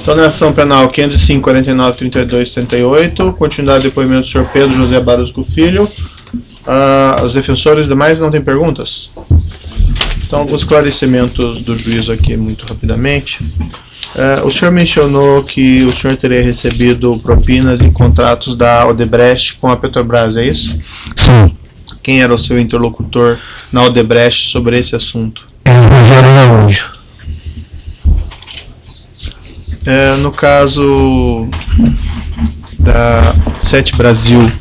Então, na ação penal 505, 49, 32, 38, continuidade do depoimento do senhor Pedro José Barusco Filho. Os defensores demais não têm perguntas? Então, alguns esclarecimentos do juízo aqui, muito rapidamente. O senhor mencionou que o senhor teria recebido propinas em contratos da Odebrecht com a Petrobras, é isso? Sim. Quem era o seu interlocutor na Odebrecht sobre esse assunto? Rogério Araújo. No caso da Sete Brasil,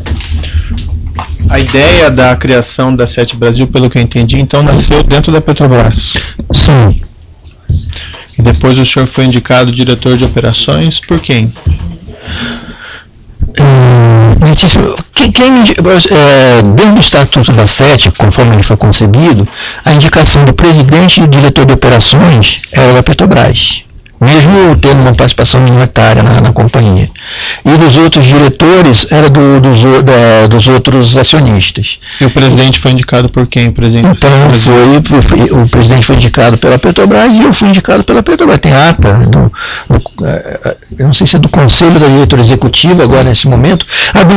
a ideia da criação da Sete Brasil, pelo que eu entendi, então nasceu dentro da Petrobras. Sim. E depois o senhor foi indicado diretor de operações por quem? Dentro do Estatuto da Sete, conforme ele foi concebido, a indicação do presidente e do diretor de operações era da Petrobras, mesmo tendo uma participação minoritária na companhia. E dos outros diretores era dos outros acionistas. E o presidente foi indicado por quem? O presidente o presidente foi indicado pela Petrobras e eu fui indicado pela Petrobras. Tem ata, eu não sei se é do Conselho da Diretoria Executiva agora nesse momento. A do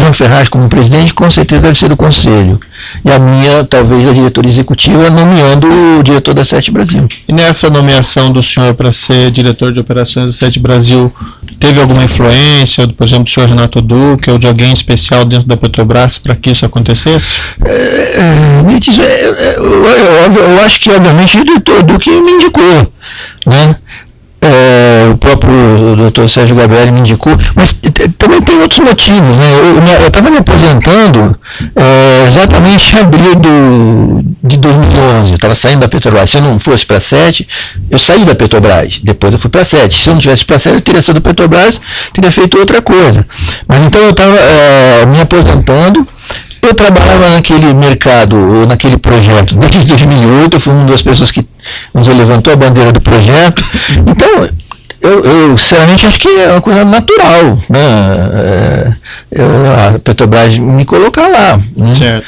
João Ferraz como presidente com certeza deve ser do Conselho. E a minha, talvez, da diretoria executiva, nomeando o diretor da Sete Brasil. E nessa nomeação do senhor para ser diretor de operações da Sete Brasil, teve alguma influência, por exemplo, do senhor Renato Duque ou de alguém especial dentro da Petrobras para que isso acontecesse? Eu acho que, obviamente, o diretor Duque me indicou, né? O próprio Dr. Sérgio Gabriel me indicou, mas também tem outros motivos, né? Eu estava me aposentando exatamente em abril de 2011, eu estava saindo da Petrobras. Se eu não fosse para a Sete, eu saí da Petrobras, depois eu fui para a Sete. Se eu não tivesse para a Sete, eu teria saído da Petrobras, teria feito outra coisa. Mas então eu estava me aposentando. Eu trabalhava naquele mercado, naquele projeto, desde 2008, eu fui uma das pessoas que levantou a bandeira do projeto. Então, eu sinceramente acho que é uma coisa natural, né? A Petrobras me colocar lá, né? Certo.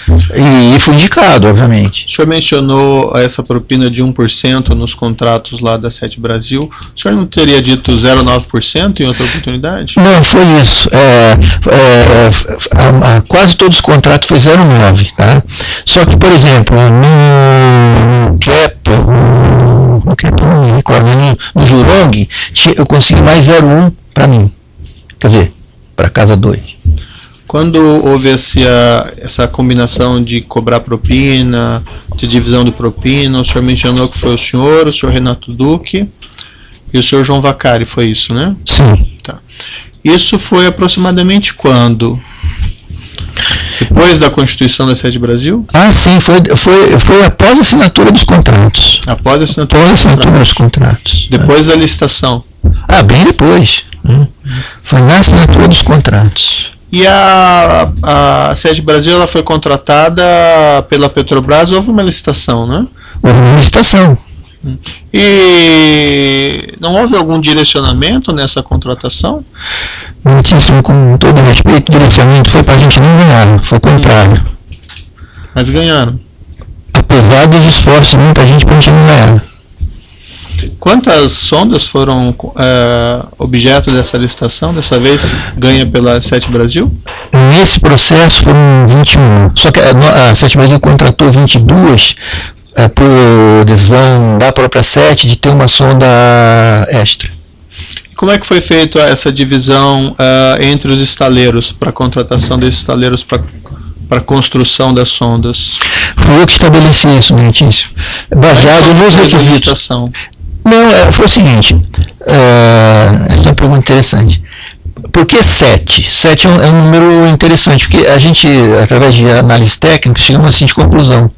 E fui indicado, obviamente. O senhor mencionou essa propina de 1% nos contratos lá da Sete Brasil. O senhor não teria dito 0,9% em outra oportunidade? Não, foi isso. Quase todos os contratos foi 0,9%. Tá? Só que, por exemplo, no Jurong, eu consegui mais 0,1 para mim. Quer dizer, para casa 2. Quando houve essa combinação de cobrar propina, de divisão de propina, o senhor mencionou que foi o senhor Renato Duque e o senhor João Vacari, foi isso, né? Sim. Tá. Isso foi aproximadamente quando? Depois da Constituição da Sete Brasil? Sim, foi após a assinatura dos contratos. Após a assinatura dos contratos. Depois da licitação? Bem depois. Foi na assinatura dos contratos. E a Sete Brasil ela foi contratada pela Petrobras, houve uma licitação, né? Houve uma licitação. E não houve algum direcionamento nessa contratação? Muitíssimo, com todo respeito, o direcionamento foi para a gente não ganhar, foi o contrário. Mas ganharam? Apesar dos esforços de muita gente para a gente não ganhar. Quantas sondas foram objeto dessa licitação, dessa vez ganha pela Sete Brasil? Nesse processo foram 21, só que a Sete Brasil contratou 22 por decisão da própria Sete de ter uma sonda extra. Como é que foi feita essa divisão entre os estaleiros, para a contratação desses estaleiros para a construção das sondas? Foi eu que estabeleci isso, Meritício, baseado nos requisitos. Não, foi o seguinte, essa é uma pergunta interessante. Por que 7? 7 é um número interessante, porque a gente, através de análise técnica, chegamos à seguinte conclusão.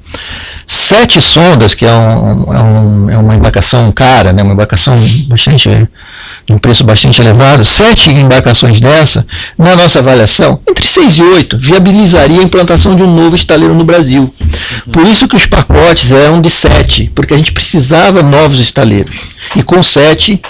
7 sondas, que é uma embarcação cara, né, uma embarcação de um preço bastante elevado, 7 embarcações dessa, na nossa avaliação, entre 6 e 8, viabilizaria a implantação de um novo estaleiro no Brasil. Por isso que os pacotes eram de 7, porque a gente precisava novos estaleiros. E com 7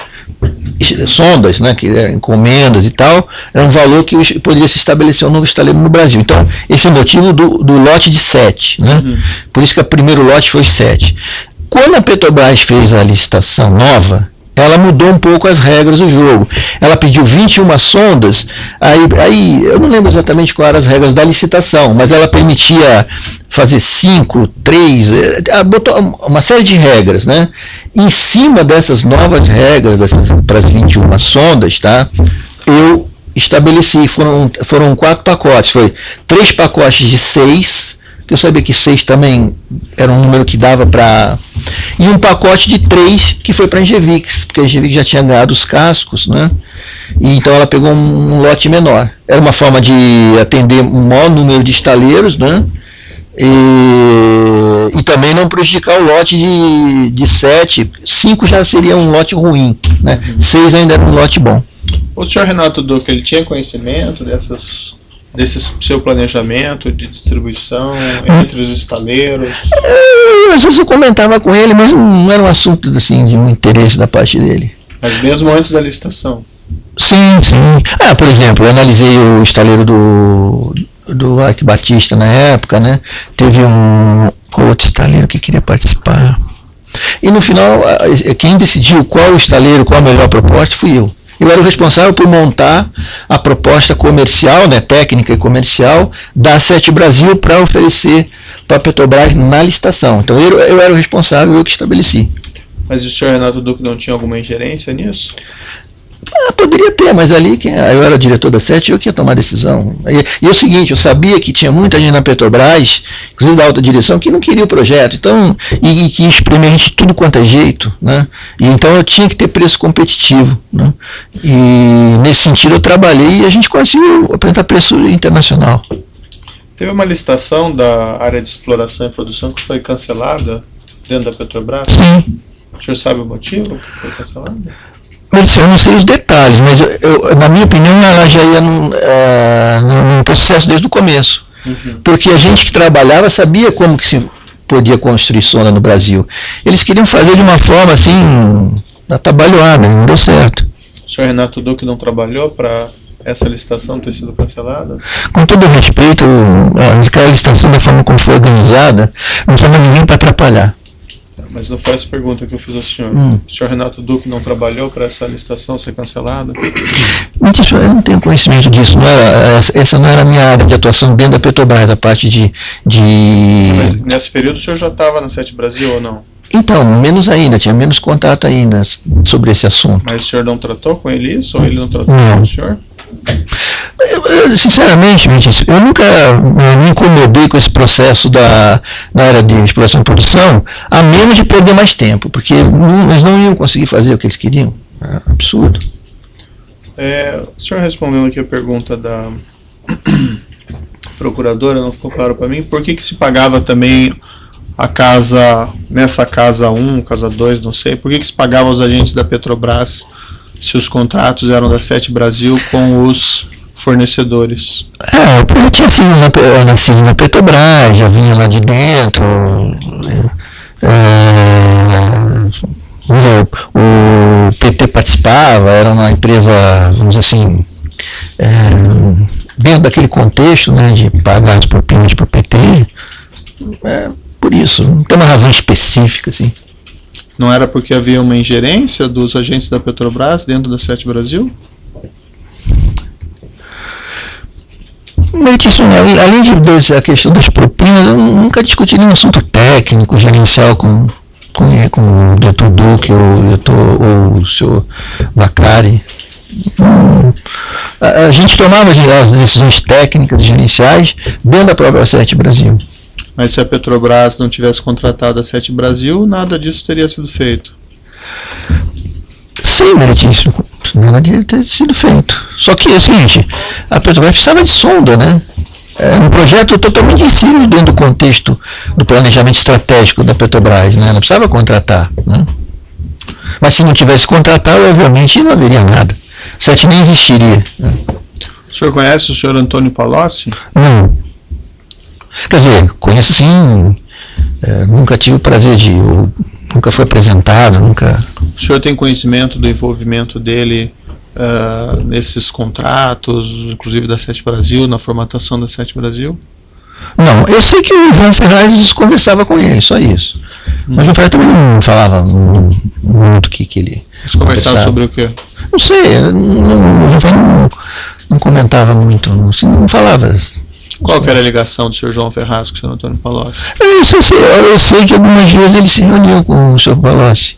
sondas, né, que eram encomendas e tal, era um valor que poderia se estabelecer um novo estaleiro no Brasil. Então, esse é o motivo do lote de 7. Né? Por isso que o primeiro lote foi 7. Quando a Petrobras fez a licitação nova, ela mudou um pouco as regras do jogo. Ela pediu 21 sondas, aí eu não lembro exatamente quais eram as regras da licitação, mas ela permitia fazer 5, 3, ela botou uma série de regras, né? Em cima dessas novas regras, para as 21 sondas, tá? Eu estabeleci, foram 4 pacotes, foi 3 pacotes de 6, que eu sabia que 6 também era um número que dava para... E um pacote de 3 que foi para a Engevix, porque a Engevix já tinha ganhado os cascos, né? E então ela pegou um lote menor. Era uma forma de atender um maior número de estaleiros, né? E também não prejudicar o lote de 7. 5 já seria um lote ruim, né? 6 ainda era um lote bom. O senhor Renato Duque, ele tinha conhecimento desse seu planejamento de distribuição entre os estaleiros? Às vezes eu comentava com ele, mas não era um assunto assim, de um interesse da parte dele. Mas mesmo antes da licitação? Sim. Por exemplo, eu analisei o estaleiro do Arque Batista na época, né? Teve qual outro estaleiro que queria participar. E no final, quem decidiu qual o estaleiro, qual a melhor proposta, fui eu. Eu era o responsável por montar a proposta comercial, né, técnica e comercial, da Sete Brasil para oferecer para a Petrobras na licitação. Então eu era o responsável, eu que estabeleci. Mas o senhor Renato Duque não tinha alguma ingerência nisso? Poderia ter, mas ali eu era diretor da Sete, eu que ia tomar a decisão. E é o seguinte, eu sabia que tinha muita gente na Petrobras, inclusive da alta direção, que não queria o projeto, então, e que espremia a gente de tudo quanto é jeito, né? E então eu tinha que ter preço competitivo, né? E nesse sentido eu trabalhei e a gente conseguiu apresentar preço internacional. Teve uma licitação da área de exploração e produção que foi cancelada dentro da Petrobras? Sim. O senhor sabe o motivo que foi cancelada? Eu não sei os detalhes, mas na minha opinião ela já ia num processo desde o começo. Uhum. Porque a gente que trabalhava sabia como que se podia construir sonda no Brasil. Eles queriam fazer de uma forma assim, atabalhoada, não deu certo. O senhor Renato Duque não trabalhou para essa licitação ter sido cancelada? Com todo respeito, aquela licitação da forma como foi organizada, não tinha ninguém para atrapalhar. Mas não foi essa pergunta que eu fiz ao senhor. O senhor Renato Duque não trabalhou para essa licitação ser cancelada? Eu não tenho conhecimento disso. Essa não era a minha área de atuação dentro da Petrobras, a parte de... Mas nesse período o senhor já estava na Sete Brasil ou não? Então, menos ainda, tinha menos contato ainda sobre esse assunto. Mas o senhor não tratou com ele isso ou ele não tratou com o senhor? Sinceramente, eu nunca me incomodei com esse processo na área de exploração e produção, a menos de perder mais tempo, porque eles não iam conseguir fazer o que eles queriam. É absurdo. O senhor respondendo aqui a pergunta da procuradora, não ficou claro para mim, por que se pagava também nessa casa 1, casa 2, não sei, por que se pagava aos agentes da Petrobras se os contratos eram da Sete Brasil com os fornecedores? Eu tinha nascido na Petrobras, já vinha lá de dentro. O PT participava, era uma empresa, vamos dizer assim, dentro daquele contexto, né, de pagar as propinas para o PT. Por isso, não tem uma razão específica, assim. Não era porque havia uma ingerência dos agentes da Petrobras dentro da Sete Brasil? Além da questão das propinas, eu nunca discuti nenhum assunto técnico, gerencial com o diretor Duque ou o senhor Vacari. A gente tomava as decisões técnicas e gerenciais dentro da própria Sete Brasil. Mas se a Petrobras não tivesse contratado a Sete Brasil, nada disso teria sido feito. Sim, meritíssimo. Nada teria ter sido feito. Só que é o seguinte, a Petrobras precisava de sonda, né? É um projeto totalmente inserido dentro do contexto do planejamento estratégico da Petrobras, né? Ela precisava contratar, né? Mas se não tivesse contratado, obviamente não haveria nada. A Sete nem existiria, né? O senhor conhece o senhor Antônio Palocci? Não. Quer dizer, conheço sim, nunca tive o prazer nunca foi apresentado, nunca... O senhor tem conhecimento do envolvimento dele nesses contratos, inclusive da Sete Brasil, na formatação da Sete Brasil? Não, eu sei que o João Ferraz conversava com ele, só isso. Mas o João Ferraz também não falava muito que ele... Eles conversavam sobre o quê? Não sei, o João Ferraz não comentava muito, não falava. Qual que era a ligação do senhor João Ferraz com o senhor Antônio Palocci? Eu sei que algumas vezes ele se reuniu com o senhor Palocci.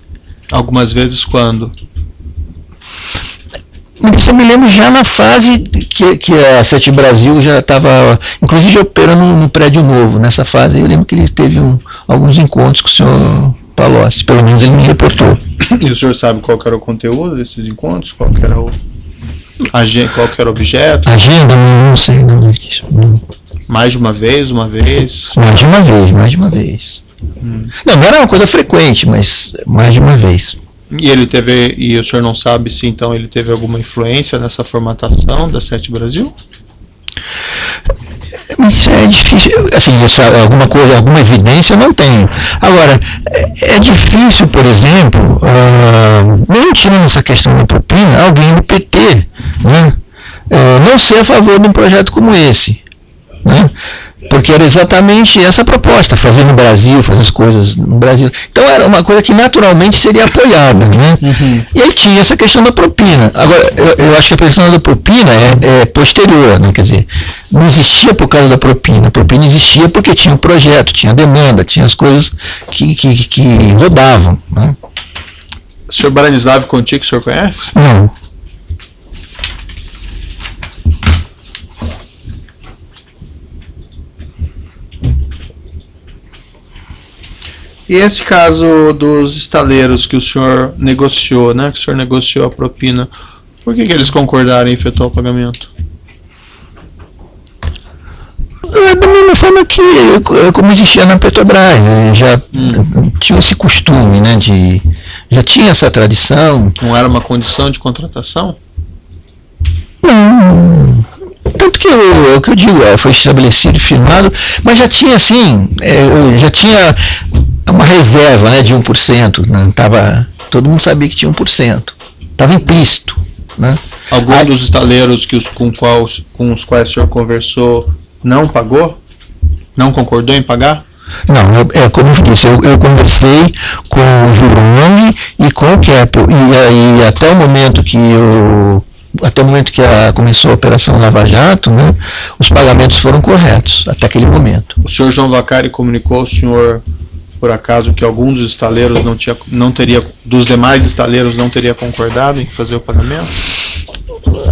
Algumas vezes quando? Mas eu me lembro já na fase que a Sete Brasil já estava, inclusive, operando no prédio novo. Nessa fase eu lembro que ele teve alguns encontros com o senhor Palocci, pelo menos ele me reportou. E o senhor sabe qual que era o conteúdo desses encontros? Qual que era qual que era o objeto? Agenda? Não sei. Não. Mais de uma vez? Mais de uma vez. Não era uma coisa frequente, mas mais de uma vez. E o senhor não sabe se então ele teve alguma influência nessa formatação da Sete Brasil? Isso é difícil, assim, alguma evidência não tenho. Agora, é difícil, por exemplo, mesmo tirando essa questão da propina, alguém do PT, né, não ser a favor de um projeto como esse, né? Porque era exatamente essa proposta, fazer no Brasil, fazer as coisas no Brasil. Então era uma coisa que naturalmente seria apoiada, né? E aí tinha essa questão da propina. Agora, eu acho que a questão da propina é posterior, né? Quer dizer, não existia por causa da propina. A propina existia porque tinha um projeto, tinha demanda, tinha as coisas que rodavam, né? O senhor Branislav Conti, o senhor conhece? Não. E esse caso dos estaleiros que o senhor negociou, né? Que o senhor negociou a propina, por que eles concordaram em efetuar o pagamento? Da mesma forma que, como existia na Petrobras, já tinha esse costume, né? Já tinha essa tradição. Não era uma condição de contratação? Não. Tanto que o que eu digo, foi estabelecido e firmado, mas já tinha assim, já tinha uma reserva, né, de 1%, né, todo mundo sabia que tinha 1%, estava implícito, né. Algum dos estaleiros com os quais o senhor conversou não pagou? Não concordou em pagar? Não, como eu disse, eu conversei com o Jurong e com o Keppel, e até o momento que começou a Operação Lava Jato, né, os pagamentos foram corretos, até aquele momento. O senhor João Vacari comunicou ao senhor, por acaso, que algum dos estaleiros dos demais estaleiros não teria concordado em fazer o pagamento?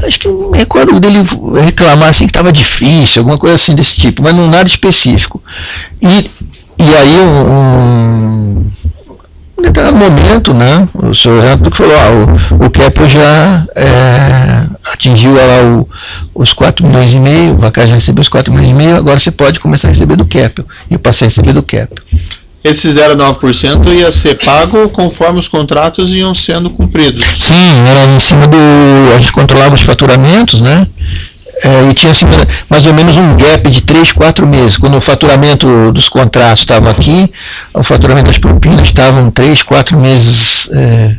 Acho que não me recordo dele reclamar assim que estava difícil, alguma coisa assim desse tipo, mas não nada específico. E aí em determinado momento, né, o senhor Renato falou, o Keppel já atingiu lá os 4,5 milhões, o Vacari já recebeu os 4,5 milhões, agora você pode começar a receber do Keppel. E eu passei a receber do Keppel. Esse 0,9% ia ser pago conforme os contratos iam sendo cumpridos? Sim, era em cima a gente controlava os faturamentos, né? E tinha assim, mais ou menos um gap de 3, 4 meses. Quando o faturamento dos contratos estava aqui, o faturamento das propinas estavam 3, 4 meses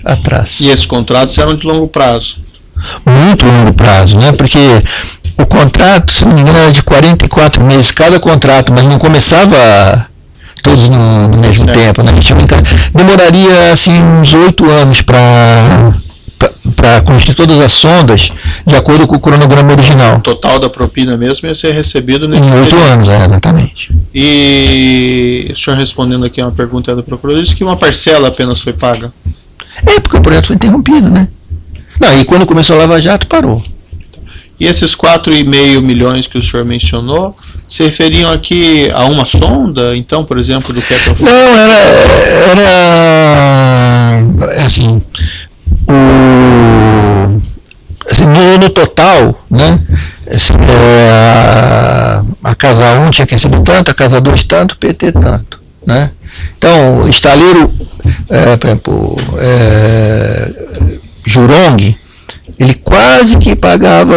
atrás. E esses contratos eram de longo prazo? Muito longo prazo, né? Porque o contrato, se não me engano, era de 44 meses cada contrato, mas não começava todos no mesmo tempo, né? Demoraria assim uns 8 anos para construir todas as sondas de acordo com o cronograma original. O total da propina mesmo ia ser recebido em 8 anos, exatamente. E o senhor respondendo aqui a uma pergunta do procurador, disse que uma parcela apenas foi paga. Porque o projeto foi interrompido, né? Não, e quando começou a Lava Jato, parou. E esses 4,5 milhões que o senhor mencionou, se referiam aqui a uma sonda, então, por exemplo, do Keppel? Não, era assim, no total, né, a casa 1 tinha que receber tanto, a casa 2 tanto, o PT tanto, né? Então, o estaleiro, por exemplo, Jurong, ele quase que pagava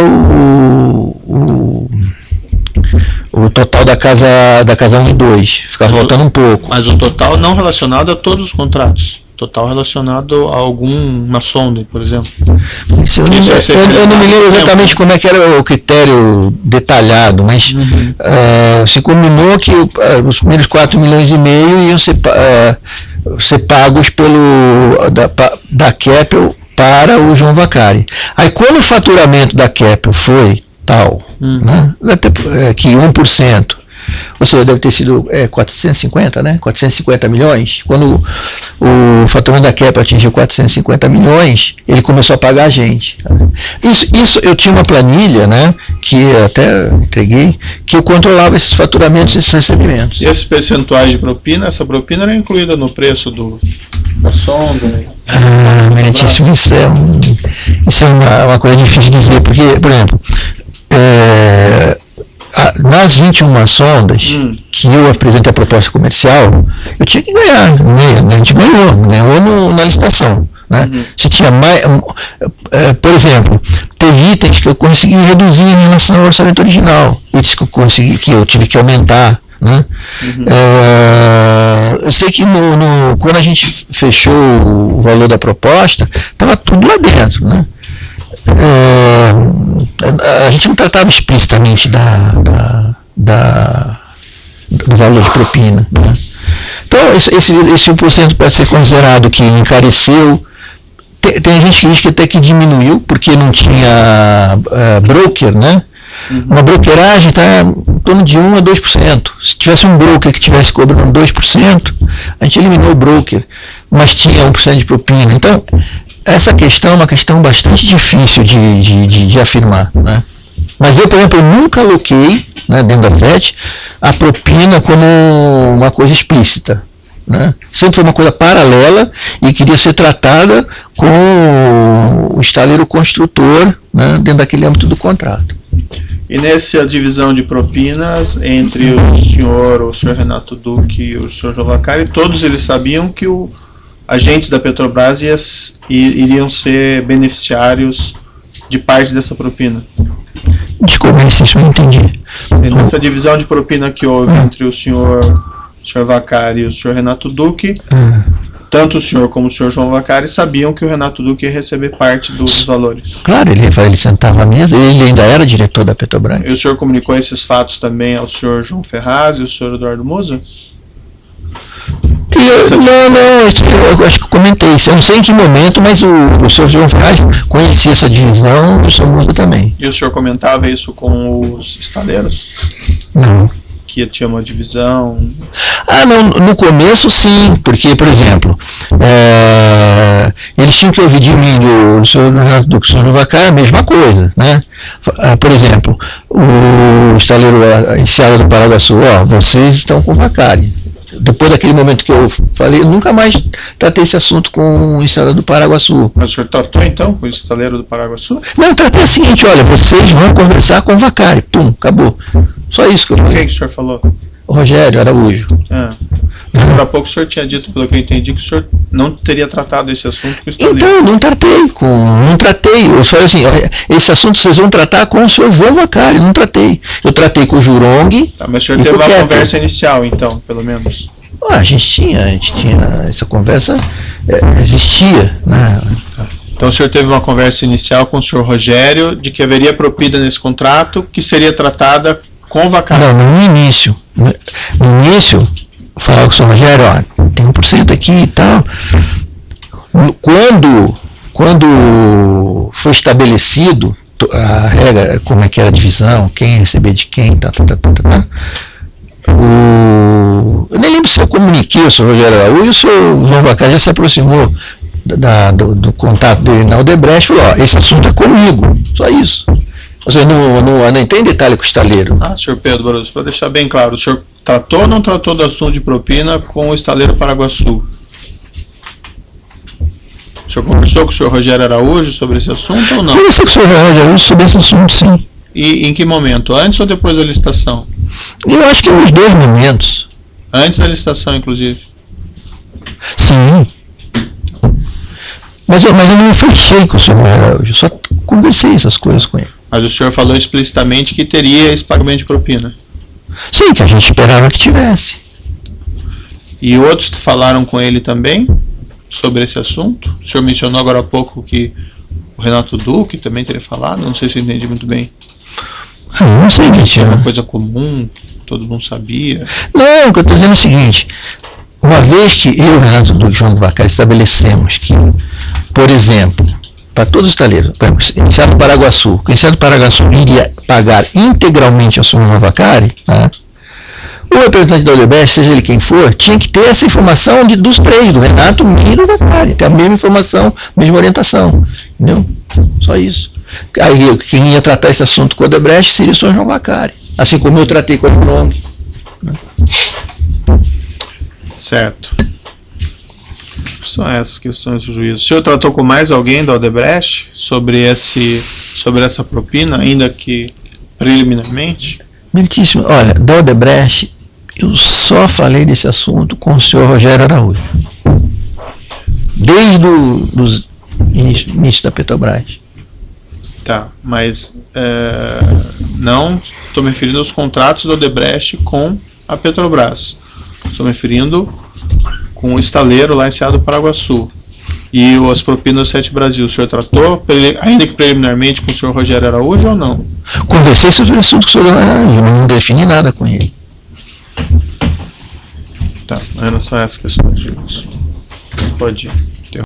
o total da casa 1 e 2, ficava faltando um pouco. Mas o total não relacionado a todos os contratos, total relacionado a alguma sonda, por exemplo. Eu não me lembro exatamente como é que era o critério detalhado, mas se combinou que os primeiros 4,5 milhões iam ser ser pagos da Keppel para o João Vacari. Aí quando o faturamento da Keppel foi tal, né, que 1%, ou seja, deve ter sido 450, né? 450 milhões. Quando o faturamento da Keppel atingiu 450 milhões, ele começou a pagar a gente. Isso eu tinha uma planilha, né? Que até entreguei, que eu controlava esses faturamentos e esses recebimentos. E esses percentuais de propina, essa propina era incluída no preço da sonda? Né? Meritíssimo, isso é uma coisa difícil de dizer, porque, por exemplo, nas 21 sondas que eu apresentei a proposta comercial, eu tinha que ganhar, a gente ganhou na licitação. Né? Se tinha mais, por exemplo, teve itens que eu consegui reduzir em relação ao orçamento original, itens que eu tive que aumentar. Né? Eu sei que quando a gente fechou o valor da proposta, estava tudo lá dentro. Né? A gente não tratava explicitamente do valor de propina. Né? Então, esse 1% pode ser considerado que encareceu. Tem gente que diz que até que diminuiu, porque não tinha broker, né? Uma brokeragem está em torno de 1 a 2%. Se tivesse um broker que estivesse cobrando 2%, a gente eliminou o broker, mas tinha 1% de propina. Então, essa questão é uma questão bastante difícil de afirmar. Né? Mas eu, por exemplo, nunca aloquei, né, dentro da SET, a propina como uma coisa explícita. Né? Sempre foi uma coisa paralela e queria ser tratada com o estaleiro construtor, né, dentro daquele âmbito do contrato. E nessa divisão de propinas entre o senhor Renato Duque e o senhor João Vacari, todos eles sabiam que os agentes da Petrobras iriam ser beneficiários de parte dessa propina? Desculpa, isso eu não entendi. Nessa divisão de propina que houve entre o senhor Vacari e o senhor Renato Duque, tanto o senhor como o senhor João Vacari sabiam que o Renato Duque ia receber parte dos valores. Claro, ele sentava à mesa, ele ainda era diretor da Petrobras. E o senhor comunicou esses fatos também ao senhor João Ferraz e ao senhor Eduardo Moza? Eu acho que eu comentei isso. Eu não sei em que momento, mas o senhor João Ferraz conhecia essa divisão e o senhor Moza também. E o senhor comentava isso com os estaleiros? Não. Que tinha uma divisão? Não, no começo sim, porque, por exemplo, eles tinham que ouvir de mim do senhor Vacari a mesma coisa, né? Por exemplo, o estaleiro Enseada do Paraguaçu, vocês estão com o Vacari. Depois daquele momento que eu falei, eu nunca mais tratei esse assunto com o Enseada do Paraguaçu. Mas o senhor tratou então com o estaleiro do Paraguaçu? Não, eu tratei o seguinte, olha, vocês vão conversar com o Vacari, pum, acabou. Só isso que eu falei. Quem que o senhor falou? O Rogério Araújo. Há pouco o senhor tinha dito, pelo que eu entendi, que o senhor não teria tratado esse assunto com o estaleiro. Então, não tratei. Eu falei assim, esse assunto vocês vão tratar com o senhor João Vacari, não tratei. Eu tratei com o Jurong. Mas o senhor teve uma conversa inicial, então, pelo menos? A gente tinha essa conversa, existia, né? Então o senhor teve uma conversa inicial com o senhor Rogério de que haveria propina nesse contrato que seria tratada com o Vacari? Não, no início. No início, falava com o senhor Rogério, tem 1% aqui e tal. Quando foi estabelecido a regra, como é que era a divisão, quem ia receber de quem, eu nem lembro se eu comuniquei o senhor Rogério Araújo, o senhor João Vacari já se aproximou do contato dele na Odebrecht e falou, esse assunto é comigo, só isso. Ou seja, não tem detalhe com o estaleiro. Senhor Pedro Barroso, para deixar bem claro, o senhor tratou ou não tratou do assunto de propina com o estaleiro Paraguaçu? O senhor conversou com o senhor Rogério Araújo sobre esse assunto ou não? Conversei com o senhor Rogério Araújo sobre esse assunto, sim. E em que momento? Antes ou depois da licitação? Eu acho que nos dois momentos. Antes da licitação, inclusive? Sim. Mas eu não fechei com o senhor Araújo, eu só conversei essas coisas com ele. Mas o senhor falou explicitamente que teria esse pagamento de propina? Sim, que a gente esperava que tivesse. E outros falaram com ele também sobre esse assunto? O senhor mencionou agora há pouco que o Renato Duque também teria falado, não sei se eu entendi muito bem. Não sei, gente. É uma coisa comum, todo mundo sabia. Não, o que eu estou dizendo é o seguinte, uma vez que eu, Renato Duque e João do Vacari, estabelecemos que, por exemplo, para todos os estaleiros, por exemplo, iniciado do Paraguaçu, que o iniciado do Paraguaçu iria pagar integralmente a soma do Vacari, tá? O representante da Odebrecht, seja ele quem for, tinha que ter essa informação dos três, do Renato, do Miro e do Vacari, ter a mesma informação, mesma orientação, entendeu? Só isso. Aí quem ia tratar esse assunto com o Odebrecht seria o Sr. João Vacari, assim como eu tratei com o Econômico. Certo. São essas questões do juízo. O senhor tratou com mais alguém da Odebrecht sobre essa propina, ainda que preliminarmente? Meritíssimo, olha, da Odebrecht, eu só falei desse assunto com o senhor Rogério Araújo. Desde o início da Petrobras. Tá, mas não estou me referindo aos contratos da Odebrecht com a Petrobras. Estou me referindo com o estaleiro lá em Cerrado do Paraguaçu. E as propinas do Sete Brasil, o senhor tratou, ainda que preliminarmente, com o senhor Rogério Araújo ou não? Conversei sobre o assunto com o senhor Araújo, mas não defini nada com ele. Tá, eram só essas questões. Pode ir.